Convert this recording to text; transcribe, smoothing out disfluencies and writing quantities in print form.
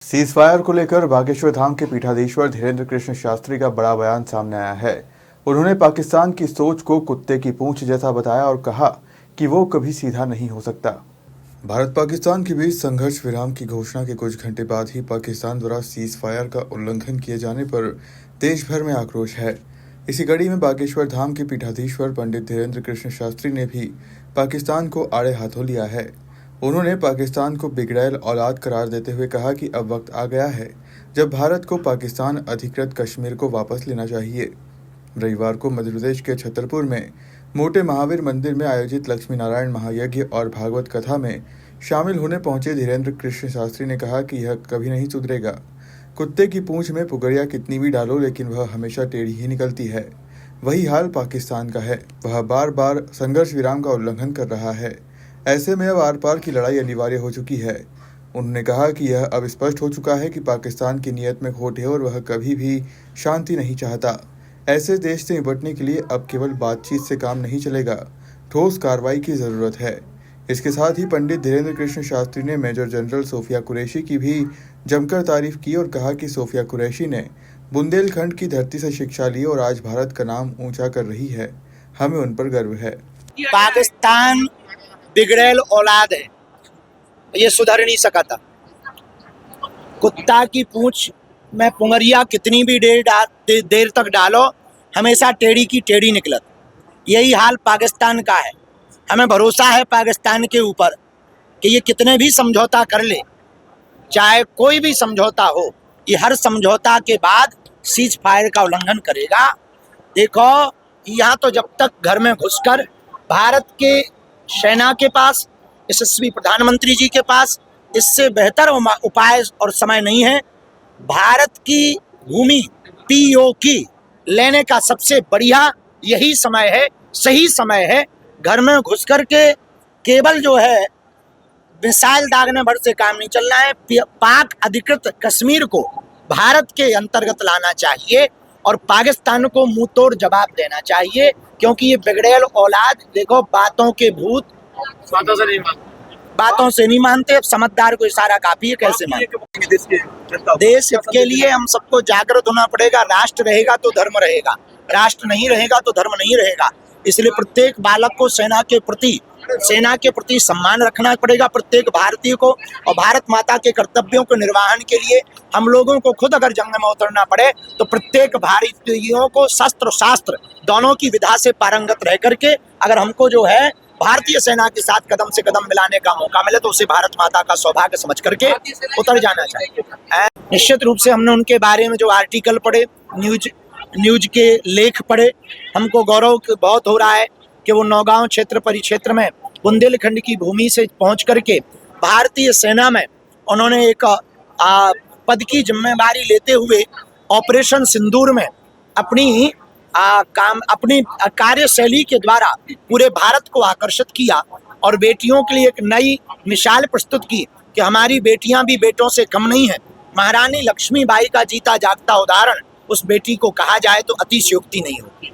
Cease fire को लेकर बागेश्वर धाम के पीठाधीश्वर धीरेन्द्र कृष्ण शास्त्री का बड़ा बयान सामने आया है। उन्होंने पाकिस्तान की सोच को कुत्ते की पूंछ जैसा बताया और कहा कि वो कभी सीधा नहीं हो सकता। भारत पाकिस्तान के बीच संघर्ष विराम की घोषणा के कुछ घंटे बाद ही पाकिस्तान द्वारा सीज फायर का उल्लंघन किए जाने पर देश भर में आक्रोश है। इसी कड़ी में बागेश्वर धाम के पीठाधीश्वर पंडित धीरेन्द्र कृष्ण शास्त्री ने भी पाकिस्तान को आड़े हाथों लिया है। उन्होंने पाकिस्तान को बिगड़ैल औलाद करार देते हुए कहा कि अब वक्त आ गया है जब भारत को पाकिस्तान अधिकृत कश्मीर को वापस लेना चाहिए। रविवार को मध्य प्रदेश के छतरपुर में मोटे महावीर मंदिर में आयोजित लक्ष्मी नारायण महायज्ञ और भागवत कथा में शामिल होने पहुंचे धीरेन्द्र कृष्ण शास्त्री ने कहा कि यह कभी नहीं सुधरेगा। कुत्ते की पूंछ में पुगड़िया कितनी भी डालो लेकिन वह हमेशा टेढ़ी ही निकलती है। वही हाल पाकिस्तान का है। वह बार बार संघर्ष विराम का उल्लंघन कर रहा है। ऐसे में अब आर पार की लड़ाई अनिवार्य हो चुकी है। उन्होंने कहा कि यह अब स्पष्ट हो चुका है कि पाकिस्तान की नीयत में खोट है और वह कभी भी शांति नहीं चाहता। ऐसे देश से निपटने के लिए अब केवल बातचीत से काम नहीं चलेगा, ठोस कार्रवाई की जरूरत है। इसके साथ ही पंडित धीरेन्द्र कृष्ण शास्त्री ने मेजर जनरल सोफिया कुरैशी की भी जमकर तारीफ की और कहा कि सोफिया कुरैशी ने बुंदेलखंड की धरती से शिक्षा ली और आज भारत का नाम ऊंचा कर रही है। हमें उन पर गर्व है। पाकिस्तान बिगड़ैल औलाद है, ये सुधर नहीं सका था। कुत्ता की पूंछ में पुंगरिया कितनी भी देर तक डालो हमेशा टेढ़ी की टेढ़ी निकलत। यही हाल पाकिस्तान का है। हमें भरोसा है पाकिस्तान के ऊपर कि ये कितने भी समझौता कर ले, चाहे कोई भी समझौता हो, ये हर समझौता के बाद सीज फायर का उल्लंघन करेगा। देखो, यहाँ तो जब तक घर में घुसकर भारत के सेना के पास, यशस्वी प्रधानमंत्री जी के पास इससे बेहतर उपाय और समय नहीं है। भारत की भूमि POK लेने का सबसे बढ़िया यही समय है, सही समय है। घर में घुस कर के केवल जो है मिसाइल दागने भर से काम नहीं चलना है। पाक अधिकृत कश्मीर को भारत के अंतर्गत लाना चाहिए और पाकिस्तान को मुंह तोड़ जवाब देना चाहिए, क्योंकि ये बिगड़ैल औलाद, देखो, बातों के भूत बातों से नहीं मानते। अब समझदार को इशारा काफी है, कैसे मानते। देश हित के लिए हम सबको जागृत होना पड़ेगा। राष्ट्र रहेगा तो धर्म रहेगा, राष्ट्र नहीं रहेगा तो धर्म नहीं रहेगा। इसलिए प्रत्येक बालक को सेना के प्रति सम्मान रखना पड़ेगा, प्रत्येक भारतीय को। और भारत माता के कर्तव्यों के निर्वहन के लिए हम लोगों को खुद अगर जंग में उतरना पड़े तो प्रत्येक भारतीयों को शस्त्र शास्त्र दोनों की विधा से पारंगत रह करके अगर हमको जो है भारतीय सेना के साथ कदम से कदम मिलाने का मौका मिले तो उसे भारत माता का सौभाग्य समझ करके उतर जाना चाहिए। निश्चित रूप से हमने उनके बारे में जो आर्टिकल पढ़े, न्यूज के लेख पढ़े, हमको गौरव बहुत हो रहा है कि वो नौगांव क्षेत्र परिक्षेत्र में बुंदेलखंड की भूमि से पहुंच करके भारतीय सेना में उन्होंने एक पद की जिम्मेदारी लेते हुए ऑपरेशन सिंदूर में अपनी कार्यशैली के द्वारा पूरे भारत को आकर्षित किया और बेटियों के लिए एक नई मिसाल प्रस्तुत की कि हमारी बेटियां भी बेटों से कम नहीं है। महारानी लक्ष्मीबाई का जीता जागता उदाहरण उस बेटी को कहा जाए तो अतिशयोक्ति नहीं होगी।